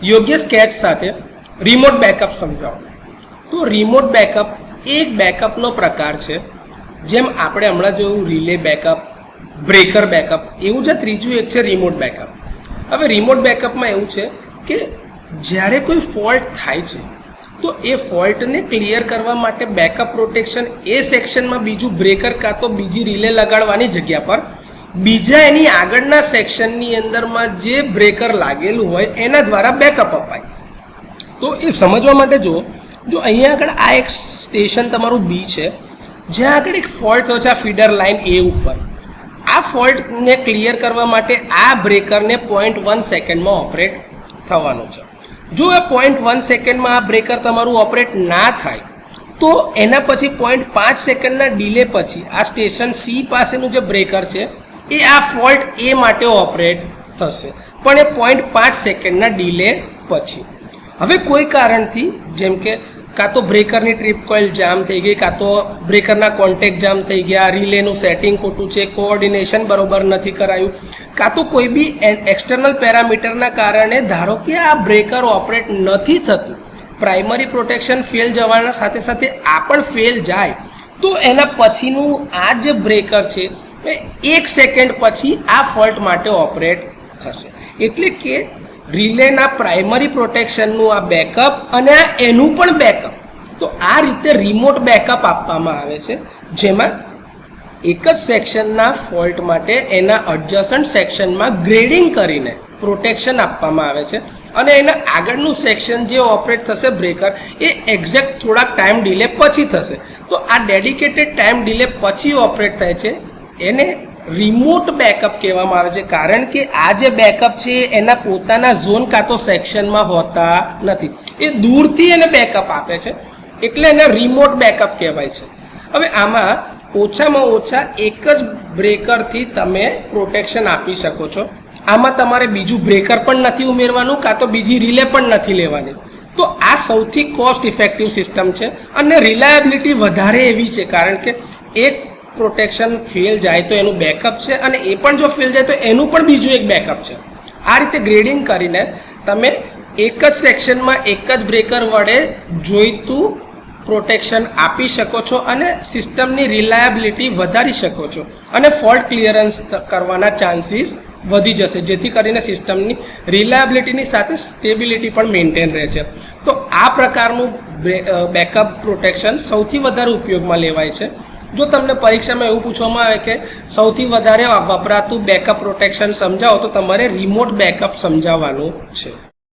યોગ્ય સ્કેચ સાથે remote backup સમજાવો. તો રિમોટ બેકઅપ એક બેકઅપનો પ્રકાર છે. જેમ આપણે હમણાં જોયું રિલે બેકઅપ, બ્રેકર બેકઅપ, એવું જ ત્રીજું એક છે રિમોટ બેકઅપ. હવે રિમોટ બેકઅપમાં એવું છે કે જ્યારે કોઈ ફોલ્ટ થાય છે તો એ ફોલ્ટને ક્લિયર કરવા માટે બેકઅપ પ્રોટેક્શન એ સેક્શનમાં બીજું બ્રેકર કાં તો બીજી રિલે લગાડવાની જગ્યા પર બીજા એની આગળના સેક્શનની અંદરમાં જે બ્રેકર લાગેલું હોય એના દ્વારા બેકઅપ અપાય. તો એ સમજવા માટે જો અહીંયા આગળ આ એક સ્ટેશન તમારું બી છે, જ્યાં આગળ એક ફોલ્ટ થયો છે આ ફીડર લાઇન એ ઉપર. આ ફોલ્ટને ક્લિયર કરવા માટે આ બ્રેકરને 0.1 સેકન્ડમાં ઓપરેટ થવાનું છે. જો એ 0.1 સેકન્ડમાં આ બ્રેકર તમારું ઓપરેટ ના થાય તો એના પછી 0.5 સેકન્ડના ડીલે પછી આ સ્ટેશન સી પાસેનું જે બ્રેકર છે એ આ ફોલ્ટ એ માટે ઓપરેટ થશે, પણ એ 0.5 સેકન્ડના ડીલે પછી. હવે કોઈ કારણથી જેમ કે કાં તો બ્રેકરની ટ્રીપ કોઇલ જામ થઈ ગઈ, કાં તો બ્રેકરના કોન્ટેક્ટ જામ થઈ ગયા, રિલેનું સેટિંગ ખોટું છે, કોઓર્ડિનેશન બરોબર નથી કરાયું, કાં તો કોઈ બી એક્સટર્નલ પેરામીટરના કારણે ધારો કે આ બ્રેકર ઓપરેટ નથી થતું, પ્રાઇમરી પ્રોટેક્શન ફેલ જવાના સાથે સાથે આ પણ ફેલ જાય, તો એના પછીનું આ જે બ્રેકર છે એ 1 સેકન્ડ પછી આ ફોલ્ટ માટે ઓપરેટ થશે. એટલે કે રિલેના પ્રાઇમરી પ્રોટેક્શનનું આ બેકઅપ અને આ એનું પણ બેકઅપ. તો આ રીતે રિમોટ બેકઅપ આપવામાં આવે છે, જેમાં એક જ સેક્શનના ફોલ્ટ માટે એના એડજસન્ટ સેક્શનમાં ગ્રેડિંગ કરીને પ્રોટેક્શન આપવામાં આવે છે અને એના આગળનું સેક્શન જે ઓપરેટ થશે બ્રેકર એ એક્ઝેક્ટ થોડાક ટાઈમ ડીલે પછી થશે. તો આ ડેડિકેટેડ ટાઈમ ડીલે પછી ઓપરેટ થાય છે એને રિમોટ બેકઅપ કહેવામાં આવે છે, કારણ કે આ જે બેકઅપ છે એના પોતાના ઝોન કાં તો સેક્શનમાં હોતા નથી, એ દૂરથી એને બેકઅપ આપે છે, એટલે એને રિમોટ બેકઅપ કહેવાય છે. હવે આમાં ઓછામાં ઓછા એક જ બ્રેકરથી તમે પ્રોટેક્શન આપી શકો છો. આમાં તમારે બીજું બ્રેકર પણ નથી ઉમેરવાનું, કાં તો બીજી રિલે પણ નથી લેવાની. તો આ સૌથી કોસ્ટ ઇફેક્ટિવ સિસ્ટમ છે અને રિલાયબિલિટી વધારે એવી છે, કારણ કે એક પ્રોટેક્શન ફેલ જાય તો એનું બેકઅપ છે અને એ પણ જો ફેલ જાય તો એનું પણ બીજું એક બેકઅપ છે. આ રીતે ગ્રેડિંગ કરીને તમે એક જ સેક્શનમાં એક જ બ્રેકર વડે જોઈતું પ્રોટેક્શન આપી શકો છો અને સિસ્ટમની રિલાયબિલિટી વધારી શકો છો અને ફોલ્ટ ક્લિયરન્સ કરવાના ચાન્સીસ વધી જશે, જેથી કરીને સિસ્ટમની રિલાયબિલિટીની સાથે સ્ટેબિલિટી પણ મેન્ટેન રહે છે. તો આ પ્રકારનું બેકઅપ પ્રોટેક્શન સૌથી વધારે ઉપયોગમાં લેવાય છે. જો તમને પરીક્ષામાં એવું પૂછવામાં આવે કે સૌથી વધારે વપરાતું બેકઅપ પ્રોટેક્શન સમજાવો તો તમારે રિમોટ બેકઅપ સમજાવવાનું છે.